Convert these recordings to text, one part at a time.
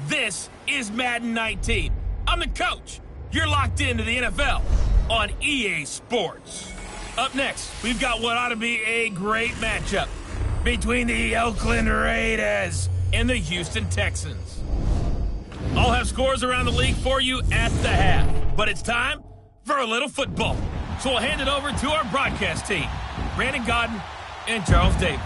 This is Madden 19. I'm the coach. You're locked into the NFL on EA Sports. Up next, we've got what ought to be a great matchup between the Oakland Raiders and the Houston Texans. I'll have scores around the league for you at the half, but it's time for a little football. So we'll hand it over to our broadcast team, Brandon Godden and Charles Davis.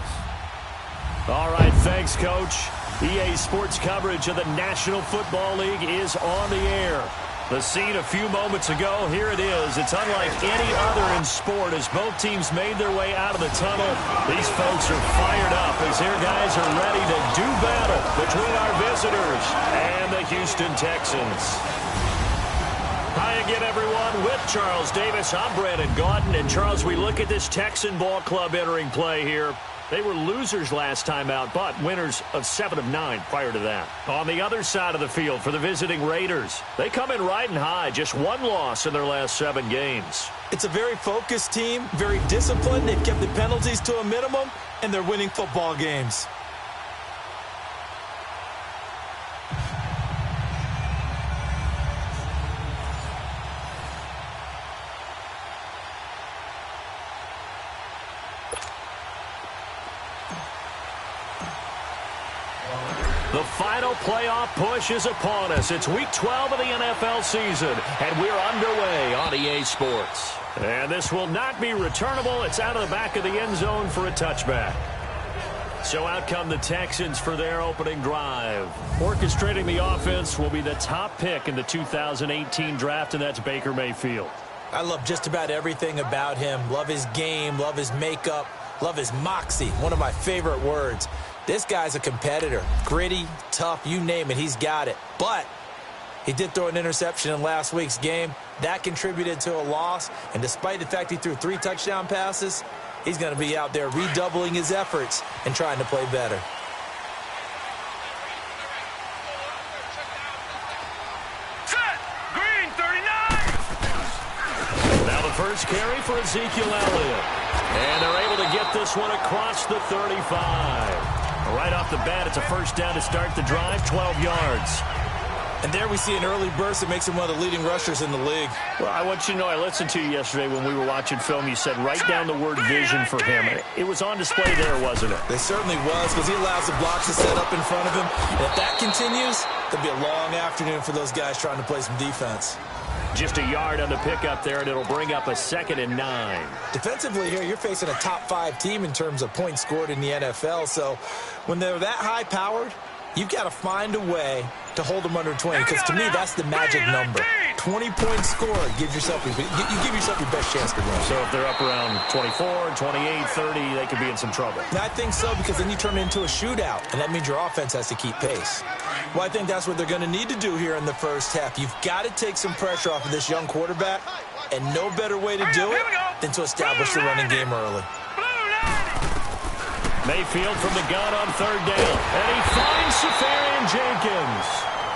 All right, thanks, Coach. EA Sports coverage of the National Football League is on the air. The scene a few moments ago, here it is. It's unlike any other in sport as both teams made their way out of the tunnel. These folks are fired up as their guys are ready to do battle between our visitors and the Houston Texans. Hi again, everyone. With Charles Davis, I'm Brandon Godden. And, Charles, we look at this Texan ball club entering play here. They were losers last time out, but winners of 7 of 9 prior to that. On the other side of the field for the visiting Raiders, they come in riding high, just one loss in their last 7 games. It's a very focused team, very disciplined. They've kept the penalties to a minimum, and they're winning football games. The final playoff push is upon us. It's Week 12 of the NFL season, and we're underway on EA Sports. And this will not be returnable. It's out of the back of the end zone for a touchback. So out come the Texans for their opening drive. Orchestrating the offense will be the top pick in the 2018 draft, and that's Baker Mayfield. I love just about everything about him. Love his game, love his makeup, love his moxie, one of my favorite words. This guy's a competitor. Gritty, tough, you name it, he's got it. But he did throw an interception in last week's game. That contributed to a loss. And despite the fact he threw 3 touchdown passes, he's going to be out there redoubling his efforts and trying to play better. Set! Green 39! Now the first carry for Ezekiel Elliott. And they're able to get this one across the 35. Right off the bat, it's a first down to start the drive, 12 yards. And there we see an early burst that makes him one of the leading rushers in the league. Well, I want you to know, I listened to you yesterday when we were watching film. You said write down the word vision for him. It was on display there, wasn't it? It certainly was, because he allows the blocks to set up in front of him. And if that continues, there'll be a long afternoon for those guys trying to play some defense. Just a yard on the pickup there, and it'll bring up a 2nd and 9. Defensively here, you're facing a top 5 team in terms of points scored in the NFL. So when they're that high-powered, you've got to find a way to hold them under 20, because to me, that's the magic number. 20-point score gives yourself you give yourself your best chance to win. So if they're up around 24, 28, 30, they could be in some trouble. And I think so, because then you turn it into a shootout, and that means your offense has to keep pace. Well, I think that's what they're going to need to do here in the first half. You've got to take some pressure off of this young quarterback, and no better way to do it than to establish the running game early. Mayfield from the gun on 3rd down. And he finds Safarian Jenkins.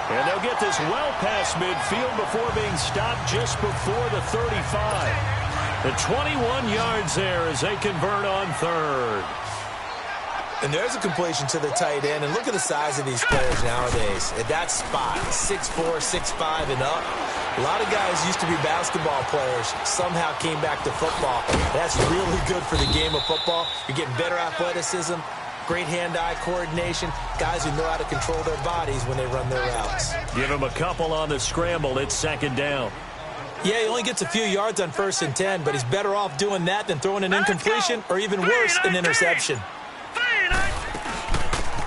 And they'll get this well past midfield before being stopped just before the 35. The 21 yards there as they convert on 3rd. And there's a completion to the tight end. And look at the size of these players nowadays. At that spot, 6'4", 6'5", and up. A lot of guys used to be basketball players, somehow came back to football. That's really good for the game of football. You're getting better athleticism, great hand-eye coordination, guys who know how to control their bodies when they run their routes. Give him a couple on the scramble. It's 2nd down. Yeah, he only gets a few yards on 1st and 10, but he's better off doing that than throwing an incompletion or even worse, an interception.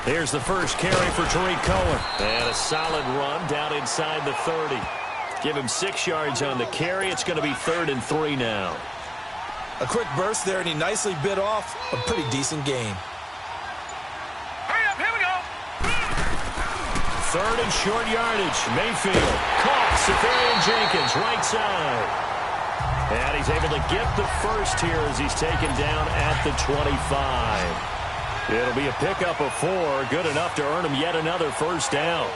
Here's the first carry for Tariq Cohen. And a solid run down inside the 30. Give him 6 yards on the carry. It's going to be 3rd and 3 now. A quick burst there, and he nicely bit off a pretty decent gain. Hurry up, here we go! 3rd and short yardage. Mayfield caught Safarian Jenkins, right side. And he's able to get the first here as he's taken down at the 25. It'll be a pickup of 4, good enough to earn him yet another first down.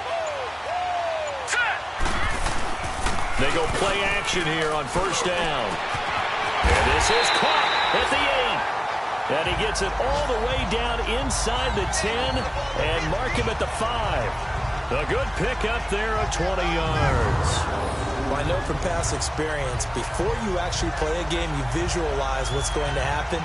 They go play action here on 1st down. And this is caught at the 8. And he gets it all the way down inside the 10 and mark him at the 5. A good pick up there of 20 yards. Well, I know from past experience, before you actually play a game, you visualize what's going to happen.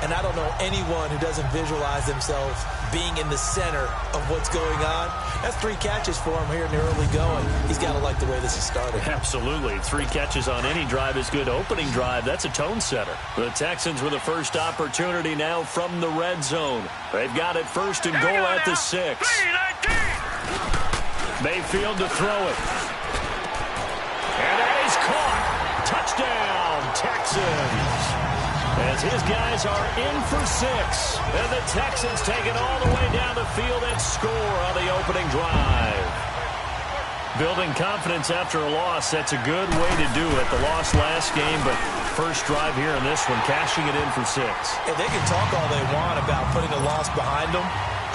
And I don't know anyone who doesn't visualize themselves being in the center of what's going on. That's 3 catches for him here in the early going. He's got to like the way this is started. Absolutely. 3 catches on any drive is good. Opening drive, that's a tone setter. The Texans with the first opportunity now from the red zone. They've got it first and goal at the 6. Mayfield to throw it. And that is caught. Touchdown, Texans. As his guys are in for 6. And the Texans take it all the way down the field and score on the opening drive. Building confidence after a loss, that's a good way to do it. The loss last game, but first drive here in this one, cashing it in for 6. And they can talk all they want about putting a loss behind them.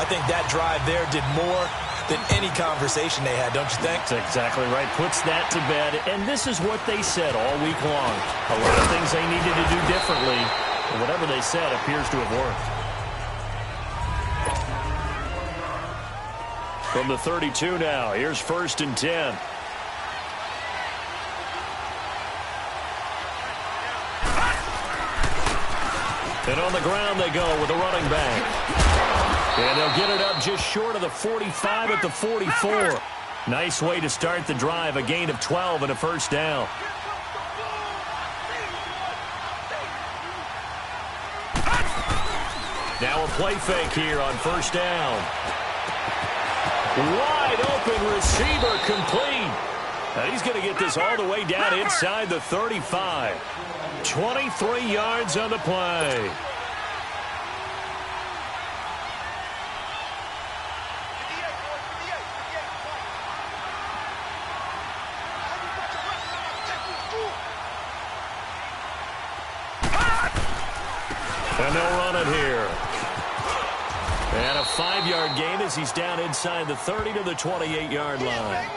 I think that drive there did more than any conversation they had, don't you think? That's exactly right. Puts that to bed. And this is what they said all week long. A lot of things they needed to do differently. And whatever they said appears to have worked. From the 32 now, here's 1st and 10. And on the ground they go with a running back. And they'll get it up just short of the 45 at the 44. Nice way to start the drive, a gain of 12 and a first down. Now a play fake here on first down. Wide open receiver complete. Now he's going to get this all the way down inside the 35. 23 yards on the play. And they'll run it here. And a 5-yard gain as he's down inside the 30 to the 28-yard line.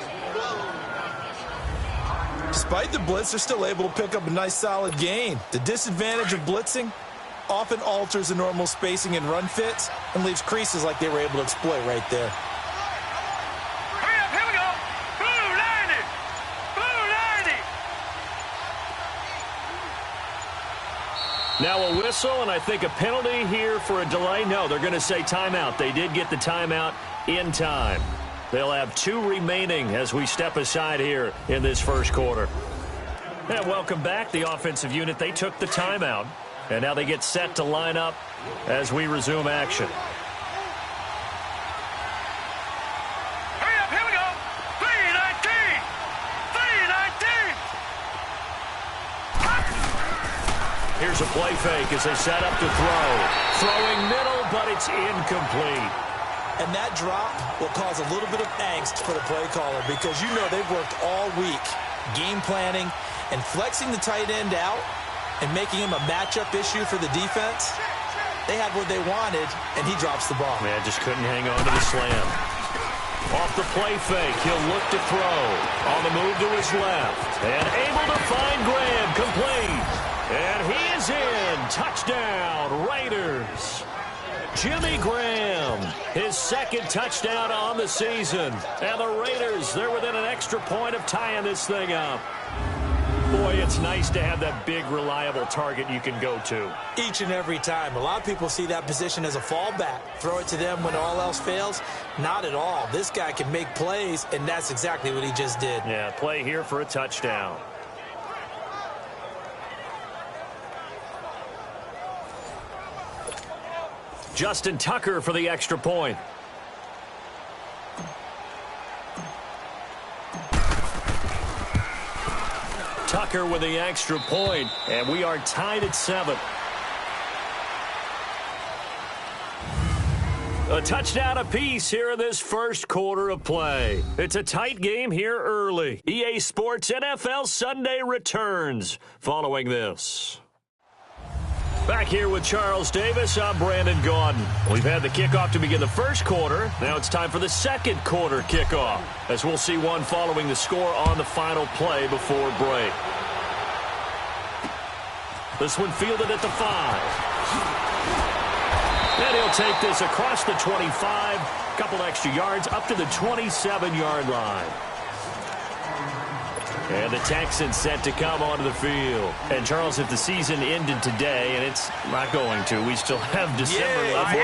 Despite the blitz, they're still able to pick up a nice solid gain. The disadvantage of blitzing often alters the normal spacing and run fits and leaves creases like they were able to exploit right there. Hurry up, here we go. Blue 90. Blue 90. Now a whistle, and I think a penalty here for a delay. No, they're going to say timeout. They did get the timeout in time. They'll have 2 remaining as we step aside here in this first quarter. And welcome back, the offensive unit. They took the timeout, and now they get set to line up as we resume action. Hurry up, here we go. 319. 319. Here's a play fake as they set up to throw. Throwing middle, but it's incomplete. And that drop will cause a little bit of angst for the play caller because you know they've worked all week game planning and flexing the tight end out and making him a matchup issue for the defense. They had what they wanted, and he drops the ball. Man, just couldn't hang on to the slam. Off the play fake, he'll look to throw. On the move to his left. And able to find Graham, complete. And he is in. Touchdown, Raiders. Jimmy Graham, his 2nd touchdown on the season. And the Raiders, they're within an extra point of tying this thing up. Boy, it's nice to have that big, reliable target you can go to. Each and every time. A lot of people see that position as a fallback. Throw it to them when all else fails. Not at all. This guy can make plays, and that's exactly what he just did. Yeah, play here for a touchdown. Justin Tucker for the extra point. Tucker with the extra point, and we are tied at 7. A touchdown apiece here in this first quarter of play. It's a tight game here early. EA Sports NFL Sunday returns following this. Back here with Charles Davis, I'm Brandon Gaudin. We've had the kickoff to begin the first quarter. Now it's time for the second quarter kickoff, as we'll see one following the score on the final play before break. This one fielded at the 5. And he'll take this across the 25, a couple extra yards, up to the 27-yard line. And the Texans set to come onto the field. And, Charles, if the season ended today, and it's not going to, we still have December left.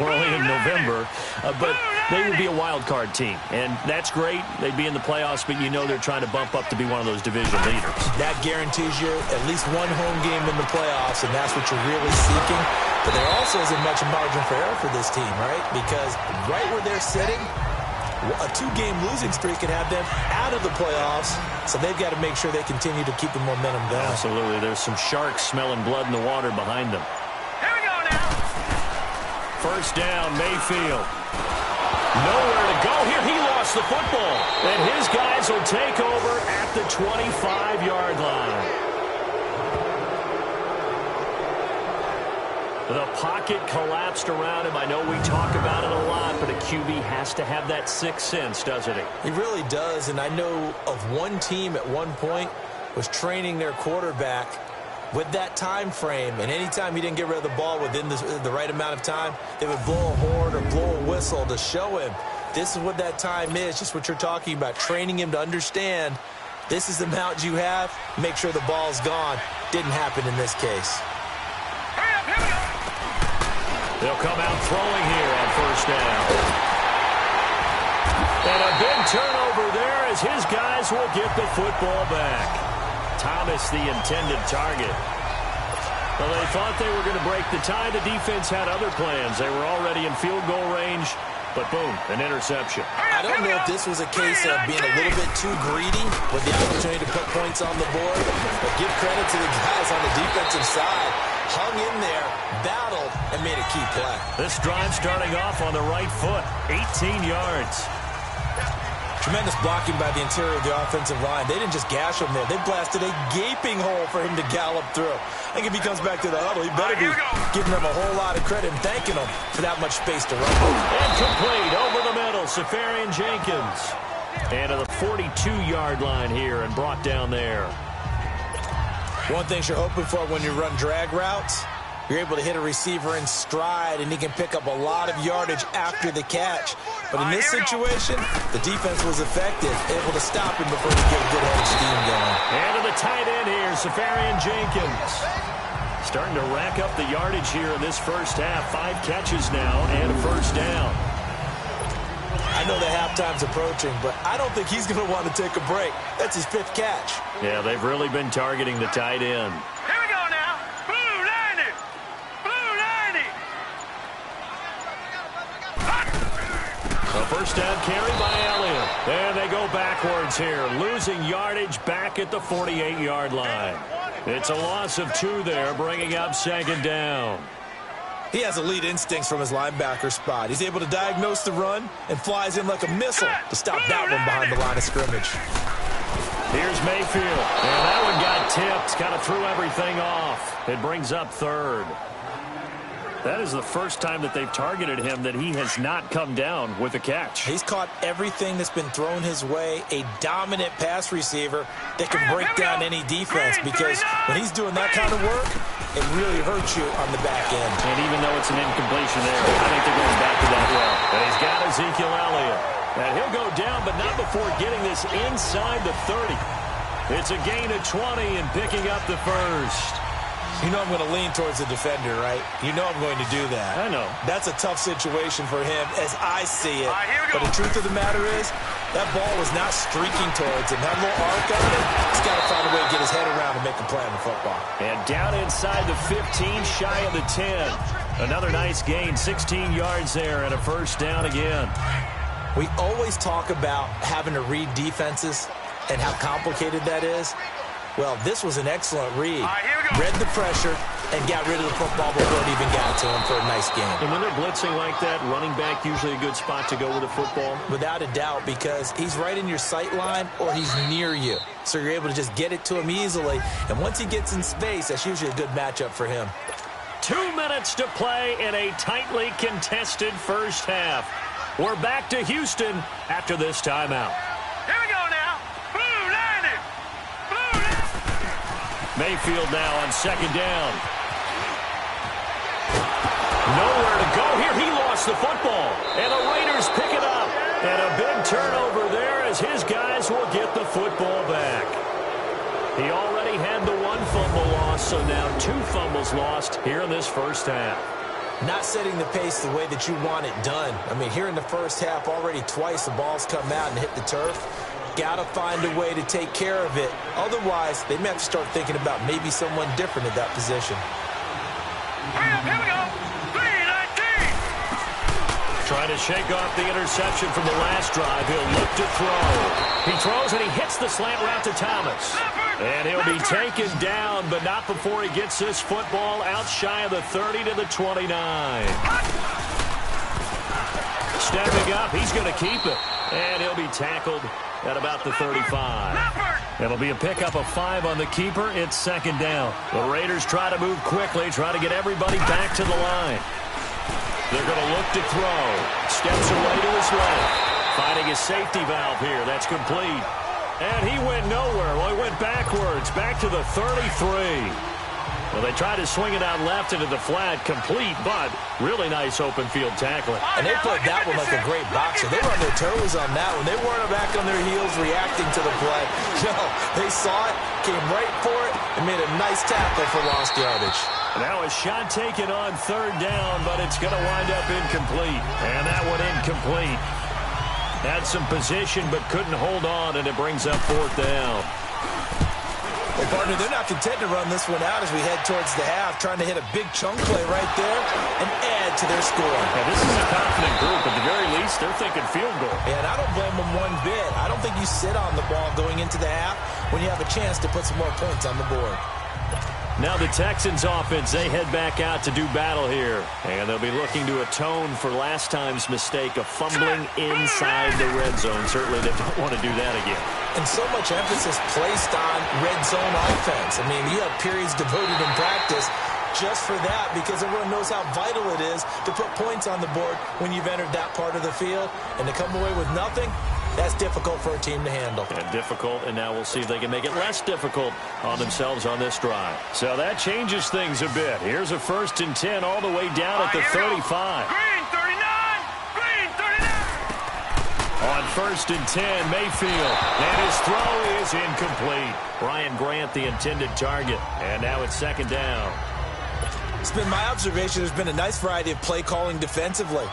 We're only in November. But they would be a wild card team. And that's great. They'd be in the playoffs, but you know they're trying to bump up to be one of those division leaders. That guarantees you at least one home game in the playoffs, and that's what you're really seeking. But there also isn't much margin for error for this team, right? Because right where they're sitting, a two-game losing streak could have them out of the playoffs, so they've got to make sure they continue to keep the momentum going. Absolutely. There's some sharks smelling blood in the water behind them. Here we go now. First down, Mayfield. Nowhere to go here. He lost the football. And his guys will take over at the 25-yard line. The pocket collapsed around him. I know we talk about it a lot, but a QB has to have that sixth sense, doesn't he? He really does, and I know of one team at one point was training their quarterback with that time frame, and anytime he didn't get rid of the ball within the right amount of time, they would blow a horn or blow a whistle to show him this is what that time is, just what you're talking about, training him to understand this is the amount you have, make sure the ball's gone. Didn't happen in this case. Hurry up, here we go. They'll come out throwing here on first down. And a big turnover there as his guys will get the football back. Thomas, the intended target. Well, they thought they were going to break the tie. The defense had other plans. They were already in field goal range, but boom, an interception. I don't know if this was a case of being a little bit too greedy with the opportunity to put points on the board, but give credit to the guys on the defensive side. Hung in there, battled, and made a key play. This drive starting off on the right foot, 18 yards. Tremendous blocking by the interior of the offensive line. They didn't just gash him there. They blasted a gaping hole for him to gallop through. I think if he comes back to the huddle, he better be giving them a whole lot of credit and thanking them for that much space to run. And complete over the middle, Safarian Jenkins. And to the 42-yard line here and brought down there. One thing you're hoping for when you run drag routes, you're able to hit a receiver in stride, and he can pick up a lot of yardage after the catch. But in this situation, the defense was effective, able to stop him before he get a good head of steam going. And to the tight end here, Safarian Jenkins. Starting to rack up the yardage here in this first half. 5 catches now and a first down. I know the halftime's approaching, but I don't think he's going to want to take a break. That's his 5th catch. Yeah, they've really been targeting the tight end. Here we go now. Blue 90. Blue 90. A first down carry by Elliott. And they go backwards here, losing yardage back at the 48-yard line. It's a loss of 2 there, bringing up second down. He has elite instincts from his linebacker spot. He's able to diagnose the run and flies in like a missile to stop that one behind the line of scrimmage. Here's Mayfield. And that one got tipped, kind of threw everything off. It brings up third. That is the first time that they've targeted him that he has not come down with a catch. He's caught everything that's been thrown his way, a dominant pass receiver that can break down any defense, because when he's doing that kind of work, it really hurts you on the back end. And even though it's an incompletion there, I think they're going back to that well. And he's got Ezekiel Elliott. And he'll go down, but not before getting this inside the 30. It's a gain of 20 and picking up the first. You know I'm going to lean towards the defender, right? You know I'm going to do that. I know. That's a tough situation for him as I see it. But the truth of the matter is, that ball was not streaking towards him. That little arc on it, he's got to find a way to get his head around and make a play on the football. And down inside the 15, shy of the 10. Another nice gain, 16 yards there and a first down again. We always talk about having to read defenses and how complicated that is. Well, this was an excellent read. Read the pressure and got rid of the football before it even got to him for a nice game. And when they're blitzing like that, running back usually a good spot to go with the football? Without a doubt, because he's right in your sight line or he's near you. So you're able to just get it to him easily. And once he gets in space, that's usually a good matchup for him. 2 minutes to play in a tightly contested first half. We're back to Houston after this timeout. Here we go now. Blue 90. Blue 90. Mayfield now on second down. Nowhere to Oh, here he lost the football. And the Raiders pick it up. And a big turnover there as his guys will get the football back. He already had the one fumble loss, so now 2 fumbles lost here in this first half. Not setting the pace the way that you want it done. I mean, here in the first half, already twice the ball's come out and hit the turf. Got to find a way to take care of it. Otherwise, they may have to start thinking about maybe someone different at that position. Here we go. 3-19. Trying to shake off the interception from the last drive. He'll look to throw. He throws and he hits the slant route to Thomas. And he'll be taken down, but not before he gets this football out shy of the 30 to the 29. Stepping up, he's going to keep it. And he'll be tackled at about the 35. It'll be a pickup of 5 on the keeper. It's second down. The Raiders try to move quickly, try to get everybody back to the line. They're going to look to throw. Steps away to his left. Finding his safety valve here. That's complete. And he went nowhere. Well, he went backwards, back to the 33. Well, they tried to swing it out left into the flat, complete, but really nice open field tackling. And they played that one like a great boxer. They were on their toes on that one. They weren't back on their heels reacting to the play. No, they saw it, came right for it, and made a nice tackle for lost yardage. Now a shot taken on third down, but it's going to wind up incomplete. And that one incomplete. Had some position, but couldn't hold on, and it brings up fourth down. Well, partner, they're not content to run this one out as we head towards the half, trying to hit a big chunk play right there and add to their score. Yeah, this is a confident group. At the very least, they're thinking field goal. And I don't blame them one bit. I don't think you sit on the ball going into the half when you have a chance to put some more points on the board. Now the Texans offense, they head back out to do battle here. And they'll be looking to atone for last time's mistake of fumbling inside the red zone. Certainly they don't want to do that again. And so much emphasis placed on red zone offense. I mean, you have periods devoted in practice just for that because everyone knows how vital it is to put points on the board when you've entered that part of the field. And to come away with nothing, that's difficult for a team to handle. And difficult, and now we'll see if they can make it less difficult on themselves on this drive. So that changes things a bit. Here's a 1st and 10 all the way down at the 35. Green 39. Green 39. On 1st and 10, Mayfield. And his throw is incomplete. Ryan Grant, the intended target. And now it's second down. It's been my observation there's been a nice variety of play calling defensively.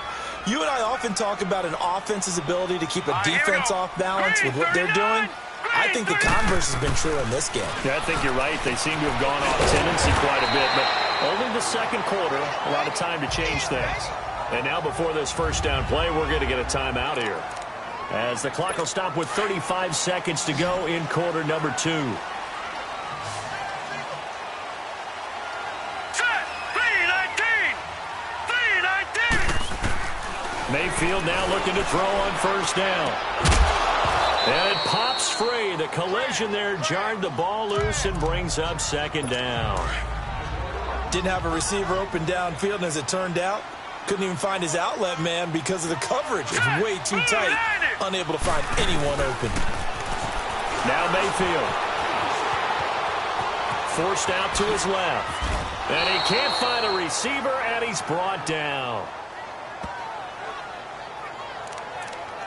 You and I often talk about an offense's ability to keep a defense off balance with what they're doing. I think the converse has been true in this game. Yeah, I think you're right. They seem to have gone off tendency quite a bit, but only the second quarter, a lot of time to change things. And now before this first down play, we're going to get a timeout here, as the clock will stop with 35 seconds to go in quarter number 2. Mayfield now looking to throw on first down. And it pops free. The collision there jarred the ball loose and brings up second down. Didn't have a receiver open downfield, and as it turned out, couldn't even find his outlet man because of the coverage. It's way too tight, unable to find anyone open. Now Mayfield. Forced out to his left. And he can't find a receiver, and he's brought down.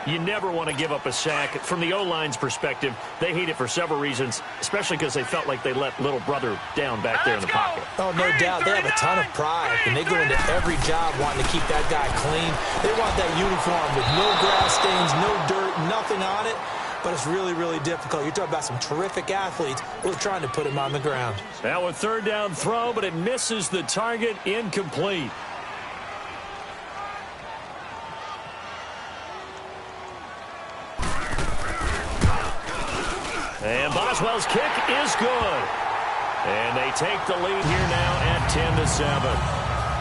You never want to give up a sack. From the O-line's perspective, they hate it for several reasons, especially because they felt like they let little brother down back there in the pocket. Oh, no doubt. They have a ton of pride, and they go into every job wanting to keep that guy clean. They want that uniform with no grass stains, no dirt, nothing on it. But it's really, really difficult. You're talking about some terrific athletes who are trying to put him on the ground. Now a third down throw, but it misses the target, incomplete. And Boswell's kick is good. And they take the lead here now at 10-7.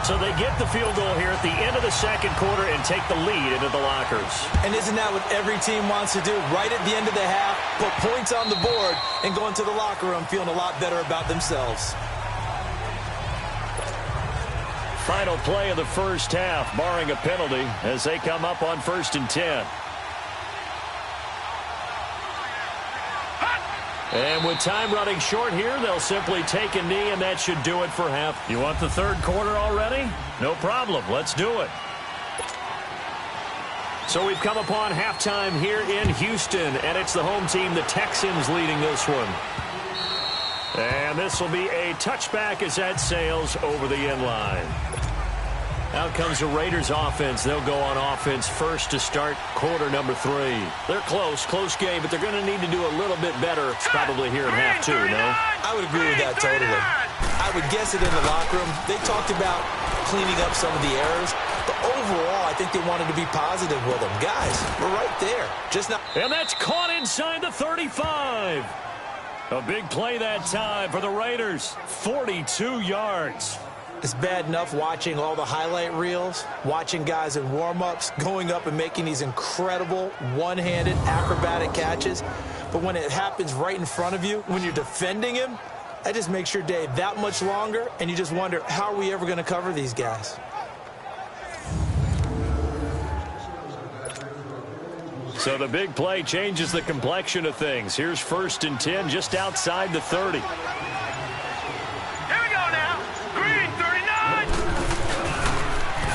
So they get the field goal here at the end of the second quarter and take the lead into the lockers. And isn't that what every team wants to do? Right at the end of the half, put points on the board and go into the locker room feeling a lot better about themselves. Final play of the first half, barring a penalty, as they come up on 1st and 10. And with time running short here, they'll simply take a knee, and that should do it for half. You want the third quarter already? No problem. Let's do it. So we've come upon halftime here in Houston, and it's the home team, the Texans, leading this one. And this will be a touchback as that sails over the end line. Out comes the Raiders offense. They'll go on offense first to start quarter number 3. They're close game, but they're going to need to do a little bit better probably here in half 2, no? I would agree with that totally. I would guess it in the locker room. They talked about cleaning up some of the errors, but overall, I think they wanted to be positive with them. Guys, we're right there. Just not. And that's caught inside the 35. A big play that time for the Raiders. 42 yards. It's bad enough watching all the highlight reels, watching guys in warm-ups, going up and making these incredible one-handed acrobatic catches. But when it happens right in front of you, when you're defending him, that just makes your day that much longer, and you just wonder, how are we ever going to cover these guys? So the big play changes the complexion of things. Here's 1st and 10 just outside the 30.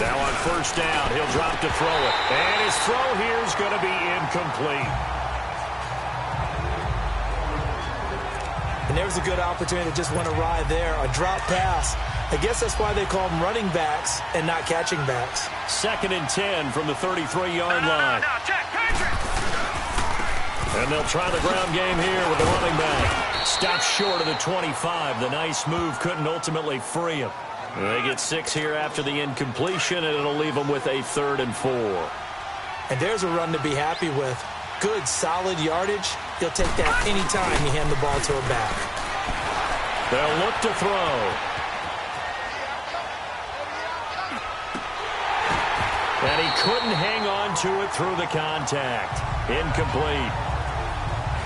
Now on 1st down, he'll drop to throw it. And his throw here is going to be incomplete. And there's a good opportunity to just went awry there. A drop pass. I guess that's why they call them running backs and not catching backs. 2nd and 10 from the 33-yard line. And they'll try the ground game here with the running back. Stops short of the 25. The nice move couldn't ultimately free him. They get 6 here after the incompletion, and it'll leave them with a 3rd and 4. And there's a run to be happy with. Good, solid yardage. He'll take that anytime you hand the ball to a back. They'll look to throw. And he couldn't hang on to it through the contact. Incomplete.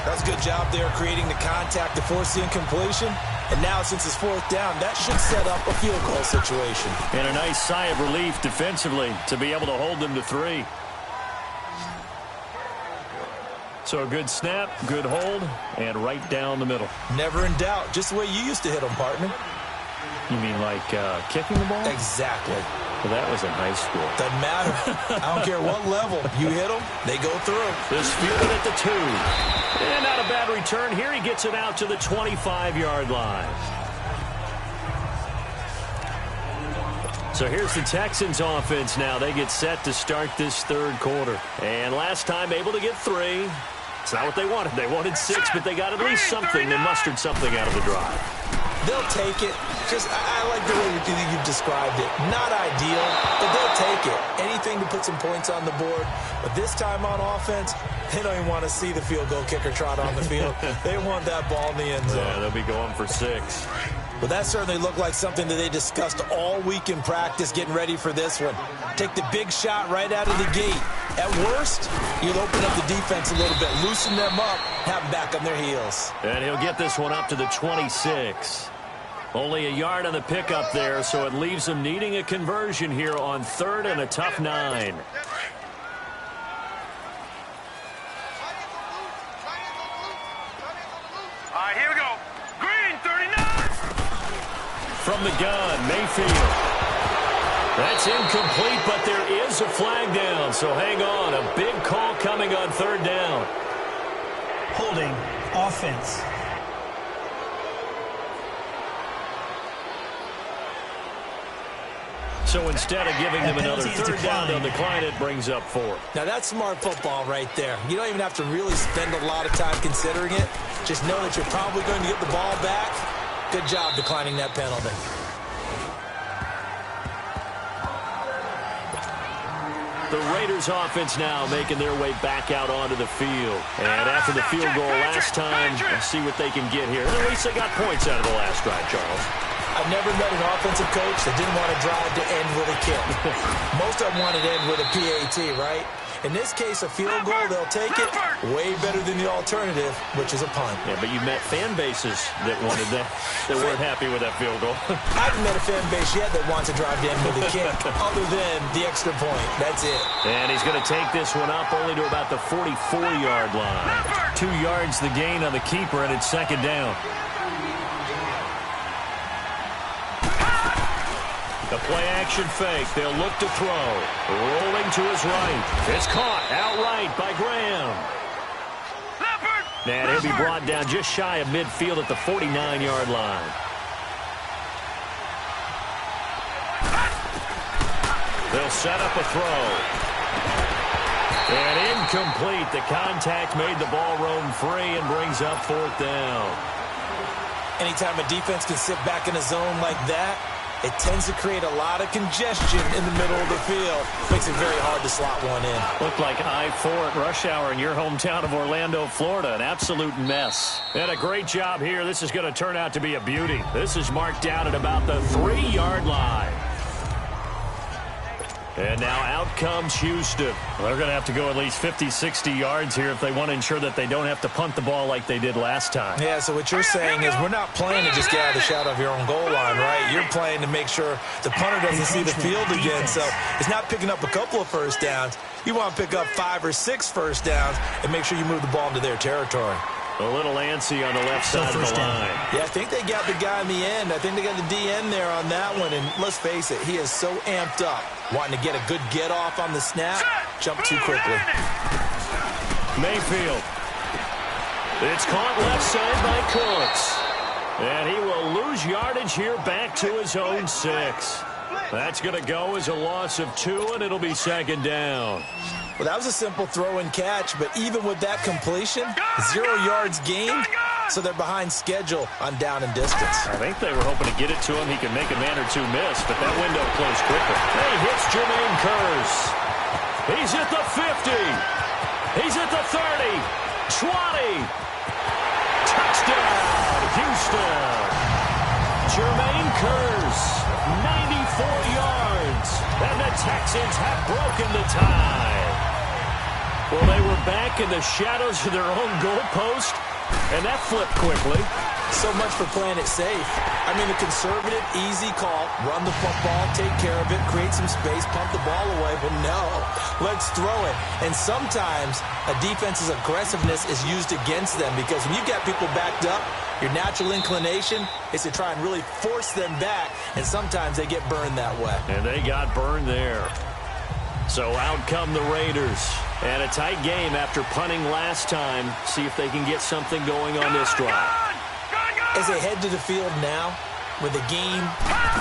That's a good job there creating the contact to force the incompletion. And now, since it's 4th down, that should set up a field goal situation. And a nice sigh of relief defensively to be able to hold them to 3. So a good snap, good hold, and right down the middle. Never in doubt. Just the way you used to hit them, partner. You mean like kicking the ball? Exactly. Well, that was in high school. Doesn't matter. I don't care what level. You hit them, they go through. This fielded at the 2. And not a bad return here. He gets it out to the 25-yard line. So here's the Texans offense now. They get set to start this 3rd quarter. And last time able to get 3. It's not what they wanted. They wanted 6, but they got at least something. They mustered something out of the drive. They'll take it. I like the way you've described it. Not ideal, but they'll take it. Anything to put some points on the board. But this time on offense, they don't even want to see the field goal kicker trot on the field. They want that ball in the end zone. Yeah, they'll be going for 6. But that certainly looked like something that they discussed all week in practice, getting ready for this one. Take the big shot right out of the gate. At worst, you'll open up the defense a little bit, loosen them up, have them back on their heels. And he'll get this one up to the 26. Only a yard on the pickup there, so it leaves them needing a conversion here on 3rd and a tough 9. All right, here we go. Green, 39. From the gun, Mayfield. That's incomplete, but there is a flag down, so hang on. A big call coming on 3rd down. Holding offense. So instead of giving them another 3rd down, they'll decline it, brings up 4. Now that's smart football right there. You don't even have to really spend a lot of time considering it. Just know that you're probably going to get the ball back. Good job declining that penalty. The Raiders offense now making their way back out onto the field. And after the field goal last time, let's see what they can get here. At least they got points out of the last drive, Charles. I've never met an offensive coach that didn't want to drive to end with a kick. Most of them wanted to end with a PAT, right? In this case, a field goal, they'll take it way better than the alternative, which is a punt. Yeah, but you met fan bases that wanted that, that weren't happy with that field goal. I haven't met a fan base yet that wants to drive to end with a kick, other than the extra point. That's it. And he's going to take this one up only to about the 44-yard line. 2 yards the gain on the keeper, and it's second down. The play-action fake. They'll look to throw. Rolling to his right. It's caught outright by Graham. And he'll be brought down just shy of midfield at the 49-yard line. They'll set up a throw. And incomplete. The contact made the ball roam free and brings up fourth down. Anytime a defense can sit back in a zone like that, it tends to create a lot of congestion in the middle of the field. Makes it very hard to slot one in. Looked like I-4 at rush hour in your hometown of Orlando, Florida. An absolute mess. And a great job here. This is going to turn out to be a beauty. This is marked down at about the 3-yard line. And now out comes Houston. They're going to have to go at least 50, 60 yards here if they want to ensure that they don't have to punt the ball like they did last time. Yeah, so what you're saying is we're not playing to just get out of the shadow of your own goal line, right? You're playing to make sure the punter doesn't see the field again. So it's not picking up a couple of first downs. You want to pick up 5 or 6 first downs and make sure you move the ball into their territory. A little antsy on the left side of the line. Yeah, I think they got the guy in the end. I think they got the DN there on that one. And let's face it, he is so amped up, wanting to get a good get-off on the snap, jump too quickly. Mayfield. It's caught left side by Cooks. And he will lose yardage here back to his own 6. That's going to go as a loss of 2, and it'll be second down. Well, that was a simple throw and catch, but even with that completion, 0 yards gained, so they're behind schedule on down and distance. I think they were hoping to get it to him. He could make a man or two miss, but that window closed quickly. He hits Jermaine Kearse. He's at the 50. He's at the 30. 20. Touchdown, Houston. Jermaine Kearse, 94 yards. And the Texans have broken the tie. Well, they were back in the shadows of their own goalpost, and that flipped quickly. So much for playing it safe. I mean, the conservative, easy call, run the football, take care of it, create some space, pump the ball away. But no, let's throw it. And sometimes a defense's aggressiveness is used against them because when you got people backed up, your natural inclination is to try and really force them back, and sometimes they get burned that way. And they got burned there. So out come the Raiders. And a tight game after punting last time. See if they can get something going on this drive. As they head to the field now, with the game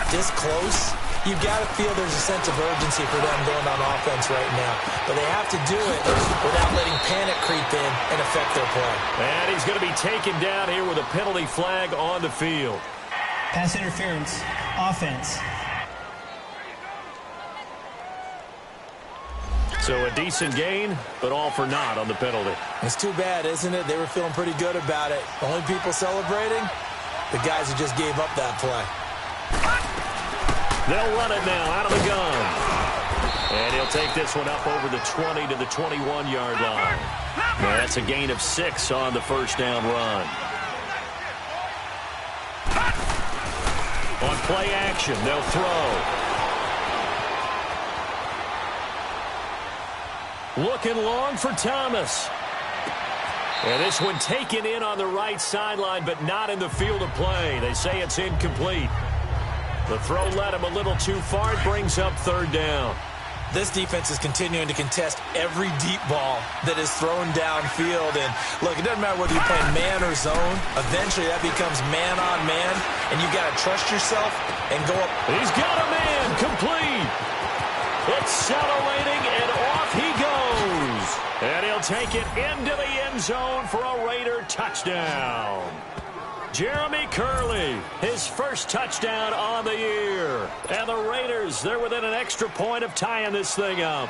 this close, you've got to feel there's a sense of urgency for them going on offense right now. But they have to do it without letting panic creep in and affect their play. And he's going to be taken down here with a penalty flag on the field. Pass interference, offense. So a decent gain, but all for naught on the penalty. It's too bad, isn't it? They were feeling pretty good about it. Only people celebrating, the guys who just gave up that play. They'll run it now out of the gun. And he'll take this one up over the 20 to the 21-yard line. Now that's a gain of 6 on the first down run. On play action, they'll throw. Looking long for Thomas. And this one taken in on the right sideline, but not in the field of play. They say it's incomplete. The throw led him a little too far. It brings up third down. This defense is continuing to contest every deep ball that is thrown downfield. And look, it doesn't matter whether you're playing man or zone. Eventually that becomes man on man, and you got to trust yourself and go up. He's got a man complete. Accelerating, and off he goes. And he'll take it into the end zone for a Raider touchdown. Jeremy Curley, his first touchdown on the year. And the Raiders, they're within an extra point of tying this thing up.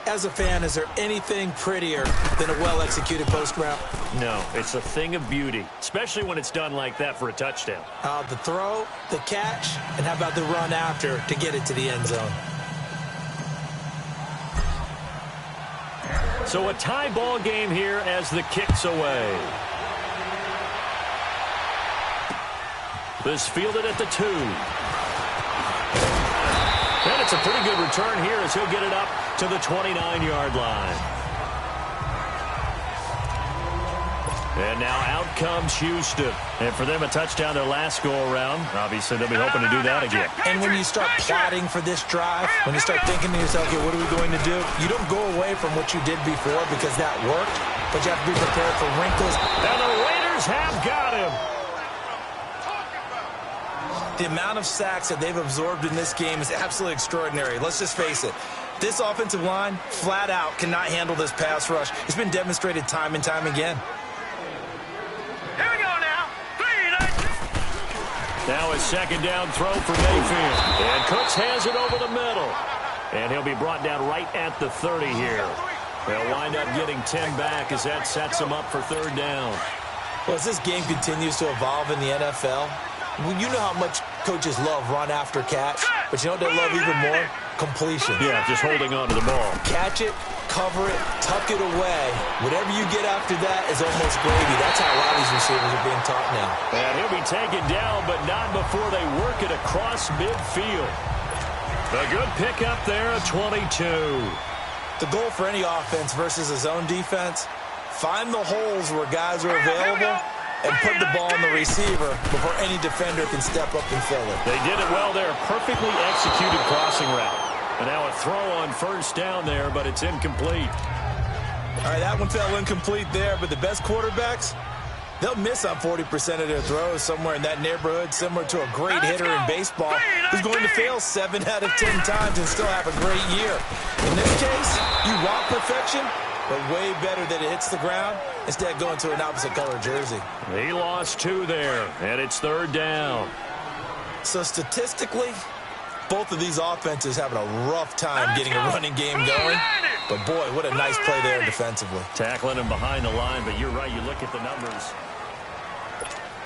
As a fan, is there anything prettier than a well-executed post route? No, it's a thing of beauty, especially when it's done like that for a touchdown. The throw, the catch, and how about the run after to get it to the end zone? So a tie ball game here as the kick's away. This fielded at the 2. And it's a pretty good return here as he'll get it up to the 29-yard line. And now out comes Houston. And for them, a touchdown their last go-around. Obviously, they'll be hoping to do that again. And when you start plotting for this drive, when you start thinking to yourself, okay, what are we going to do? You don't go away from what you did before because that worked, but you have to be prepared for wrinkles. And the Raiders have got him. The amount of sacks that they've absorbed in this game is absolutely extraordinary. Let's just face it. This offensive line, flat out, cannot handle this pass rush. It's been demonstrated time and time again. Here we go now. 3-9. Now a second down throw for Mayfield. And Cooks has it over the middle. And he'll be brought down right at the 30 here. They'll wind up getting 10 back as that sets them up for third down. Well, as this game continues to evolve in the NFL, you know how much coaches love run after catch, but you know what they love even more? Completion. Yeah, just holding on to the ball. Catch it, cover it, tuck it away. Whatever you get after that is almost gravy. That's how a lot of these receivers are being taught now. And he'll be taken down, but not before they work it across midfield. A good pickup there at 22. The goal for any offense versus a zone defense, find the holes where guys are available and put the ball on the receiver before any defender can step up and fill it. They did it well there. Perfectly executed crossing route. And now a throw on first down there, but it's incomplete. All right, that one fell incomplete there, but the best quarterbacks, they'll miss on 40% of their throws, somewhere in that neighborhood, similar to a great hitter in baseball who's going to fail 7 out of 10 times and still have a great year. In this case, you want perfection, but way better that it hits the ground instead of going to an opposite color jersey. He lost 2 there, and it's third down. So statistically, both of these offenses having a rough time getting a running game going. But boy, what a nice play there defensively. Tackling him behind the line, but you're right, you look at the numbers.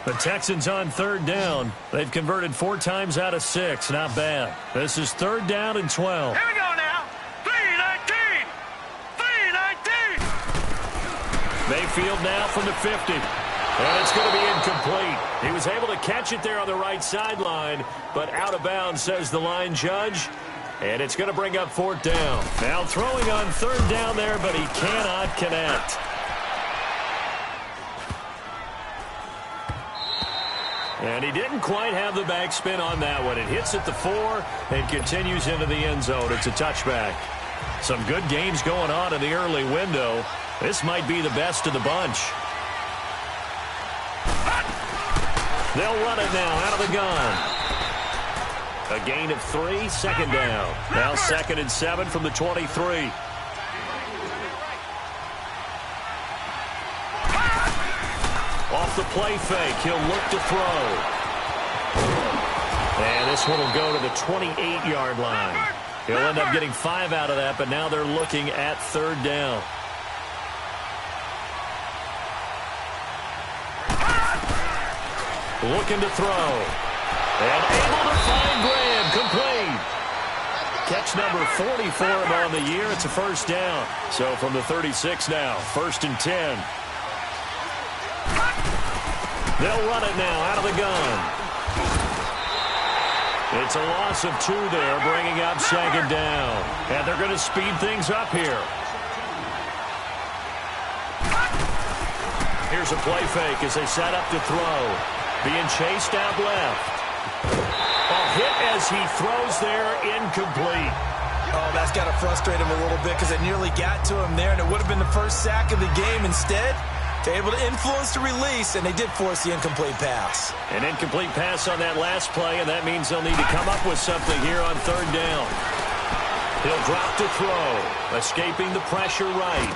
The Texans on third down. They've converted 4 times out of 6. Not bad. This is third down and 12. Here we go now. 3-19. 3-19. Mayfield now from the 50. And it's going to be incomplete. He was able to catch it there on the right sideline, but out of bounds, says the line judge. And it's going to bring up fourth down. Now throwing on third down there, but he cannot connect. And he didn't quite have the backspin on that one. It hits at the 4 and continues into the end zone. It's a touchback. Some good games going on in the early window. This might be the best of the bunch. They'll run it now out of the gun. A gain of 3, second down. Now 2nd and 7 from the 23. Off the play fake, he'll look to throw. And this one will go to the 28-yard line. He'll end up getting 5 out of that, but now they're looking at third down. Looking to throw. And able to find Graham. Complete. Catch number 40 for him on the year. It's a first down. So from the 36 now, 1st and 10. They'll run it now out of the gun. It's a loss of 2 there, bringing up 2nd down. And they're going to speed things up here. Here's a play fake as they set up to throw. Being chased out left. A hit as he throws there, incomplete. Oh, that's got to frustrate him a little bit because it nearly got to him there, and it would have been the first sack of the game. Instead, they're able to influence the release, and they did force the incomplete pass. An incomplete pass on that last play, and that means they'll need to come up with something here on third down. He'll drop to throw, escaping the pressure right.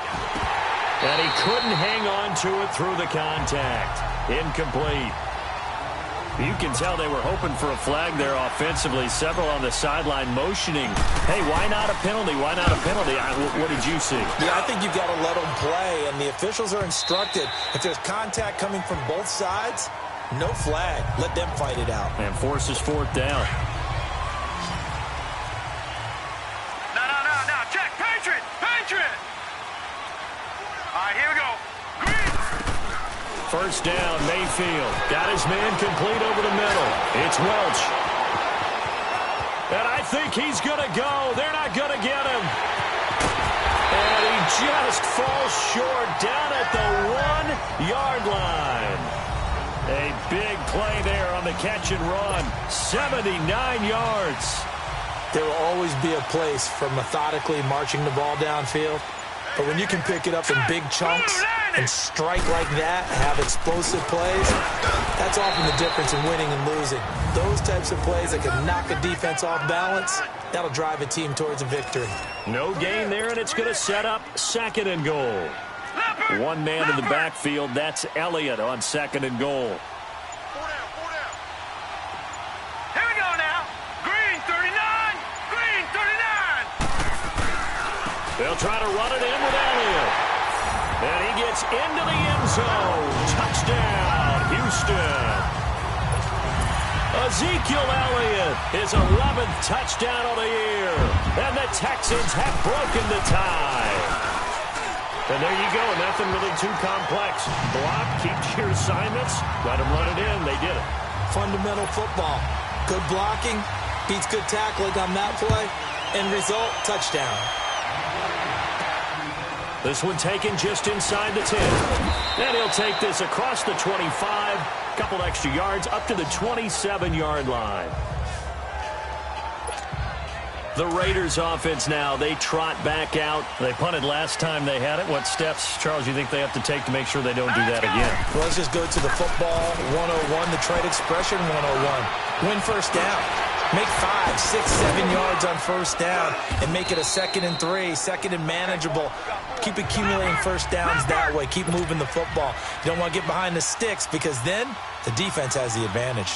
And he couldn't hang on to it through the contact. Incomplete. You can tell they were hoping for a flag there offensively. Several on the sideline motioning. Hey, why not a penalty? Why not a penalty? What did you see? Yeah, I think you've got to let them play, and the officials are instructed. If there's contact coming from both sides, no flag. Let them fight it out. And forces fourth down. No. Check. Patriot. All right, here we go. Green. First down, Mayfield. Got his man complete over the middle. It's Welch. And I think he's going to go. They're not going to get him. And he just falls short down at the 1-yard line. A big play there on the catch and run. 79 yards. There will always be a place for methodically marching the ball downfield. But when you can pick it up in big chunks and strike like that, have explosive plays, that's often the difference in winning and losing. Those types of plays that can knock a defense off balance, that'll drive a team towards a victory. No gain there, and it's going to set up second and goal. One man in the backfield. That's Elliott on second and goal. Here we go now. Green 39. They'll try to run it in with Elliott. And he gets into the end zone. Touchdown, Houston. Ezekiel Elliott, his 11th touchdown of the year. And the Texans have broken the tie. And there you go. Nothing really too complex. Block, keep your assignments. Let them run it in. They did it. Fundamental football. Good blocking beats good tackling on that play. End result, touchdown. This one taken just inside the 10. And he'll take this across the 25. Couple extra yards up to the 27-yard line. The Raiders offense now, they trot back out. They punted last time they had it. What steps, Charles, you think they have to take to make sure they don't do that again? Well, let's just go to the football 101, the trade expression 101. Win first down. Make 5, 6, 7 yards on first down and make it a 2nd and 3, 2nd and manageable. Keep accumulating first downs that way. Keep moving the football. You don't want to get behind the sticks because then the defense has the advantage.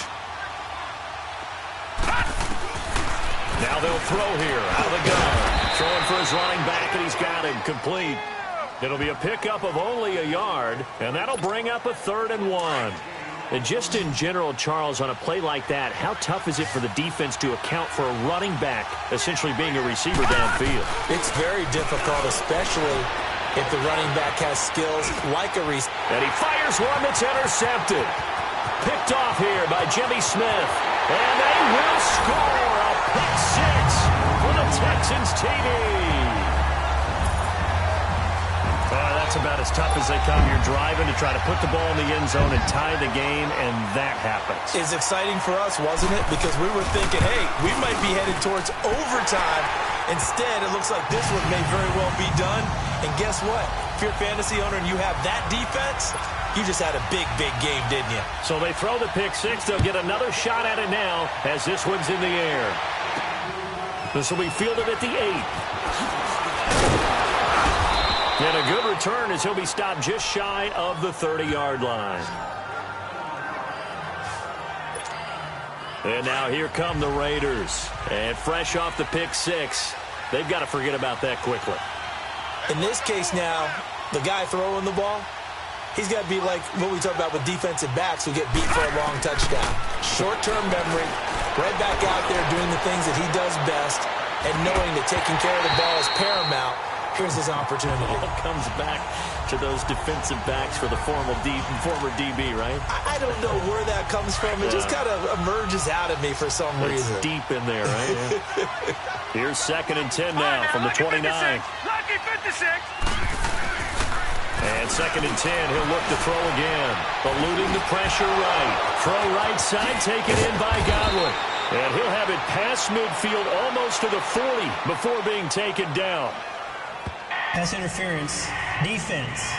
Now they'll throw here out of the gun. Throwing for his running back, and he's got him complete. It'll be a pickup of only a yard, and that'll bring up a 3rd and 1. And just in general, Charles, on a play like that, how tough is it for the defense to account for a running back essentially being a receiver downfield? It's very difficult, especially if the running back has skills like a receiver. And he fires one that's intercepted. Picked off here by Jimmy Smith. And they will score a pick 6 for the Texans TV. That's about as tough as they come. You're driving to try to put the ball in the end zone and tie the game, and that happens. It's exciting for us, wasn't it? Because we were thinking, hey, we might be headed towards overtime. Instead, it looks like this one may very well be done. And guess what? If you're a fantasy owner and you have that defense, you just had a big, big game, didn't you? So they throw the pick 6. They'll get another shot at it now as this one's in the air. This will be fielded at the 8. And a good return as he'll be stopped just shy of the 30-yard line. And now here come the Raiders. And fresh off the pick 6, they've got to forget about that quickly. In this case now, the guy throwing the ball, he's got to be like what we talk about with defensive backs who get beat for a long touchdown. Short-term memory, right back out there doing the things that he does best, and knowing that taking care of the ball is paramount. Here's his opportunity. It all comes back to those defensive backs for the former DB, right? I don't know where that comes from. It just kind of emerges out of me for some reason. It's deep in there, right? Yeah. Here's 2nd and 10 now from the 29. Lucky 56. And 2nd and 10, he'll look to throw again. Eluding the pressure right. Throw right side, taken in by Godwin. And he'll have it past midfield almost to the 40 before being taken down. Pass interference. Defense.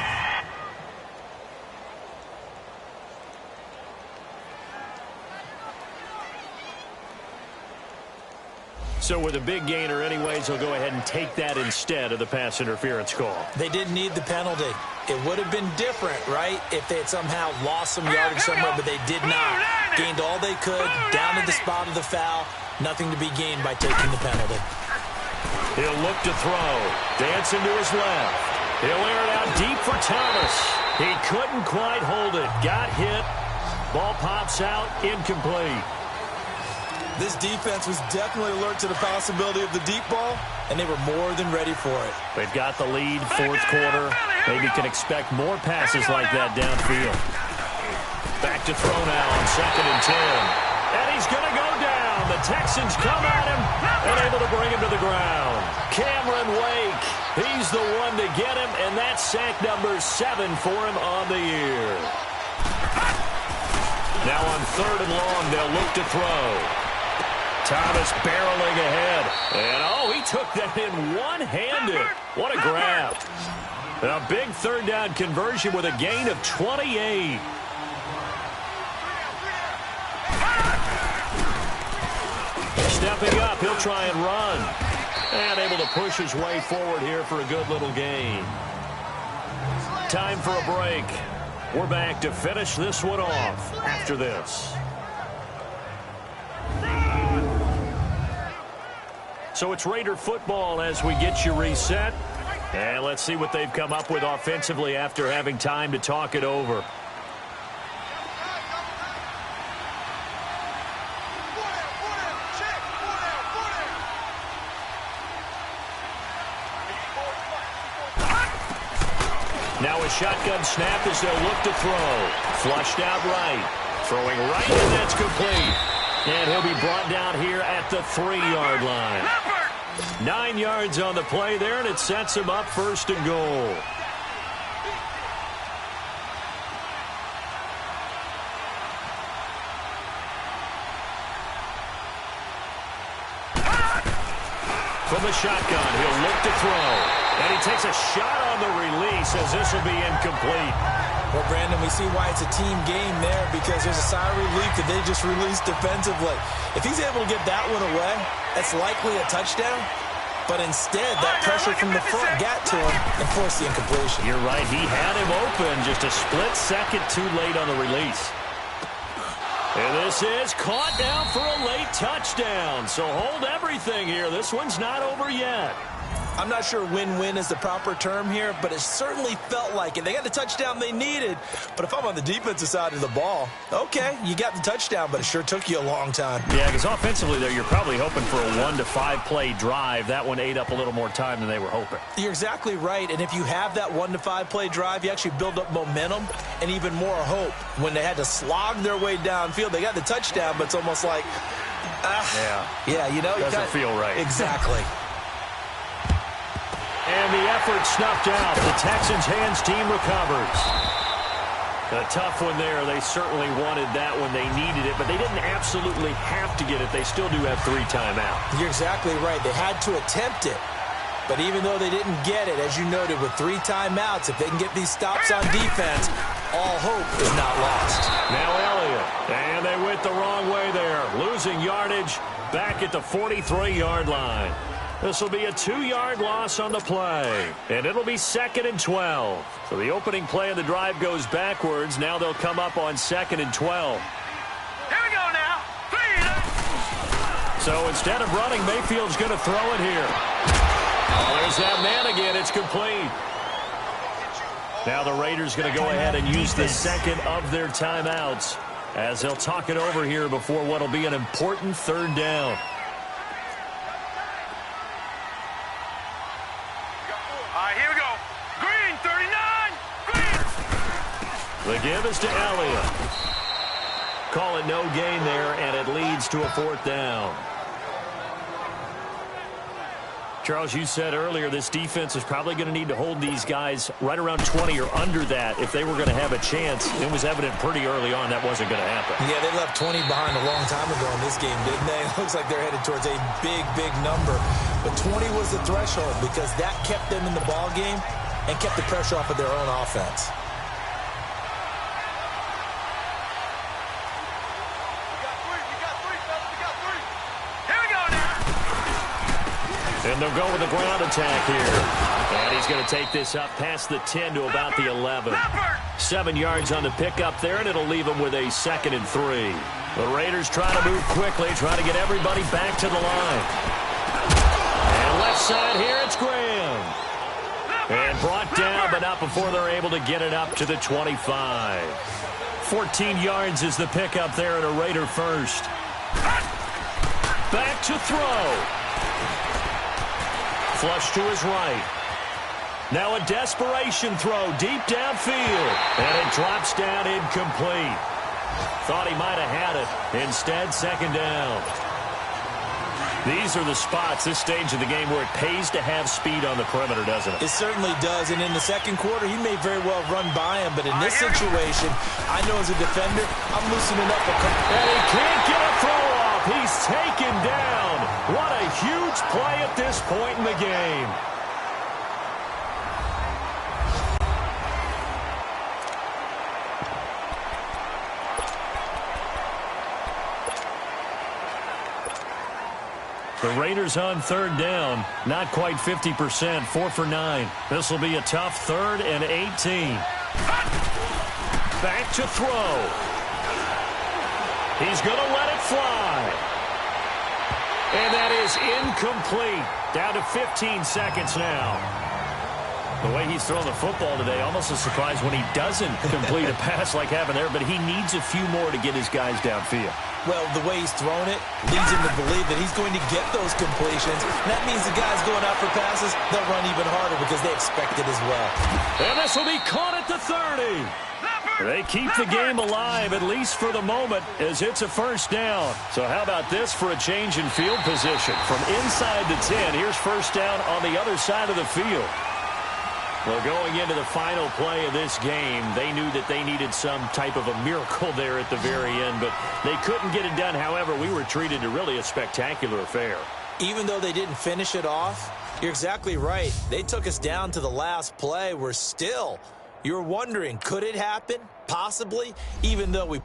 So with a big gainer anyways, they'll go ahead and take that instead of the pass interference call. They didn't need the penalty. It would have been different, right, if they had somehow lost some yardage somewhere, but they did not. Gained all they could, down to the spot of the foul. Nothing to be gained by taking the penalty. He'll look to throw. Dancing to his left. He'll air it out deep for Thomas. He couldn't quite hold it. Got hit. Ball pops out. Incomplete. This defense was definitely alert to the possibility of the deep ball, and they were more than ready for it. They've got the lead, fourth quarter. Maybe can expect more passes like that downfield. Back to throw now on 2nd and 10. And he's going to go down. The Texans come at him and able to bring him to the ground. Cameron Wake, he's the one to get him, and that's sack number 7 for him on the year. Now on 3rd and long, they'll look to throw. Thomas barreling ahead. And, oh, he took that in one-handed. What a grab. A big 3rd down conversion with a gain of 28. Stepping up, he'll try and run. And able to push his way forward here for a good little gain. Time for a break. We're back to finish this one off after this. So it's Raider football as we get you reset. And let's see what they've come up with offensively after having time to talk it over. Now a shotgun snap as they'll look to throw. Flushed out right. Throwing right, and that's complete. And he'll be brought down here at the 3-yard line. 9 yards on the play there, and it sets him up 1st and goal. From the shotgun, he'll look to throw. And he takes a shot on the release as this will be incomplete. Well, Brandon, we see why it's a team game there because there's a sigh of relief that they just released defensively. If he's able to get that one away, that's likely a touchdown. But instead, that pressure from the front got to him and forced the incompletion. You're right. He had him open just a split second too late on the release. And this is caught down for a late touchdown. So hold everything here. This one's not over yet. I'm not sure win-win is the proper term here, but it certainly felt like it. They got the touchdown they needed, but if I'm on the defensive side of the ball, okay, you got the touchdown, but it sure took you a long time. Yeah, because offensively, there, you're probably hoping for a 1 to 5 play drive. That one ate up a little more time than they were hoping. You're exactly right, and if you have that 1 to 5 play drive, you actually build up momentum and even more hope. When they had to slog their way downfield, they got the touchdown, but it's almost like, yeah, you know, doesn't feel right. Exactly. And the effort snuffed out. The Texans' hands team recovers. A tough one there. They certainly wanted that when they needed it, but they didn't absolutely have to get it. They still do have 3 timeouts. You're exactly right. They had to attempt it. But even though they didn't get it, as you noted, with 3 timeouts, if they can get these stops on defense, all hope is not lost. Now Elliott. And they went the wrong way there. Losing yardage back at the 43-yard line. This will be a 2-yard loss on the play. And it'll be 2nd and 12. So the opening play of the drive goes backwards. Now they'll come up on 2nd and 12. Here we go now. 3. So instead of running, Mayfield's going to throw it here. Oh, there's that man again. It's complete. Now the Raiders going to go ahead and use the second of their timeouts as they'll talk it over here before what will be an important 3rd down. Here we go. Green, 39. Green. The give is to Elliott. Call it no gain there, and it leads to a 4th down. Charles, you said earlier this defense is probably going to need to hold these guys right around 20 or under that if they were going to have a chance. It was evident pretty early on that wasn't going to happen. Yeah, they left 20 behind a long time ago in this game, didn't they? It looks like they're headed towards a big, big number. But 20 was the threshold because that kept them in the ball game and kept the pressure off of their own offense. Here we go now. And they'll go with a ground attack here. And he's going to take this up past the 10 to about the 11. 7 yards on the pickup there, and it'll leave him with a 2nd and 3. The Raiders trying to move quickly, trying to get everybody back to the line. And left side here, it's Graham. And brought down, but not before they're able to get it up to the 25. 14 yards is the pickup there at a Raider first. Back to throw. Flush to his right. Now a desperation throw deep downfield. And it drops down incomplete. Thought he might have had it. Instead, 2nd down. These are the spots, this stage of the game, where it pays to have speed on the perimeter, doesn't it? It certainly does, and in the second quarter, he may very well run by him, but in this situation, I know as a defender, I'm loosening up a couple. And he can't get a throw off. He's taken down. What a huge play at this point in the game. The Raiders on 3rd down, not quite 50%, 4 for 9. This will be a tough 3rd and 18. Back to throw. He's going to let it fly. And that is incomplete. Down to 15 seconds now. The way he's thrown the football today, almost a surprise when he doesn't complete a pass like happened there, but he needs a few more to get his guys downfield. Well, the way he's thrown it leads him to believe that he's going to get those completions. And that means the guys going out for passes, they'll run even harder because they expect it as well. And this will be caught at the 30. They keep the game alive, at least for the moment, as it's a 1st down. So how about this for a change in field position? From inside the 10, here's 1st down on the other side of the field. Well, going into the final play of this game, they knew that they needed some type of a miracle there at the very end, but they couldn't get it done. However, we were treated to really a spectacular affair. Even though they didn't finish it off, you're exactly right. They took us down to the last play. We're still, you're wondering, could it happen? Possibly, even though we